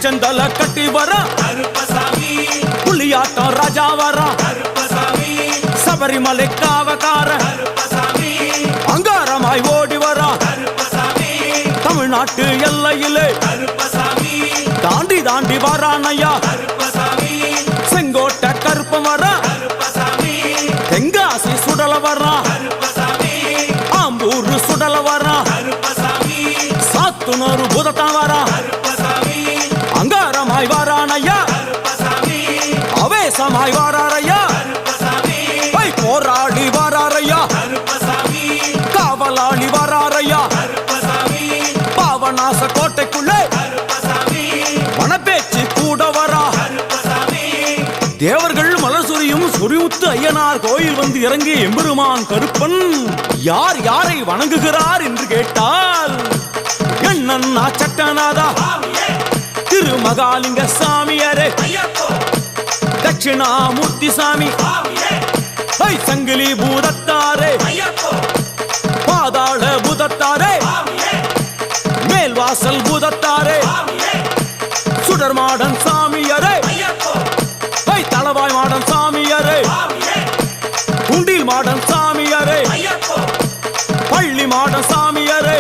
செந்தல கட்டி வர புலியாட்டம் ராஜா வர சபரிமலை காவக்கார அங்காரமாய் ஓடி வர தமிழ்நாட்டு எல்லையிலே தாண்டி தாண்டி வரானையா செங்கோட்டை கருப்பம் வர தெங்காசி சுடல வர ஆம்பூர் சுடல வர சாத்துனூறு புதத்தான் வர அங்காரமாய் வாரானையா அவேசமாய் வாராரையா போராடி வாராரையா காவலாளி வாராரையா பாவநாச கோட்டைக்குள்ளே வனப்பேச்சு கூட வரா தேவர்கள் மலர் சொரியும் சொரிமுத்து ஐயனார் கோயில் வந்து இறங்கிய எம்பெருமான் கருப்பன் யார் யாரை வணங்குகிறார் என்று கேட்டால் என்னன்னா சட்டநாதா திருமகாலிங்க சாமியாரே தட்சிணாமூர்த்தி சாமி சங்கிலி பூதத்தாரே பாதாள பூதத்தாரே மேல்வாசல் பூதத்தாரே சுடர்மாடன் சாமியாரே தளவாய் மாடன் சாமியாரே குண்டில் மாடன் சாமியாரே பள்ளி மாடன் சாமியாரே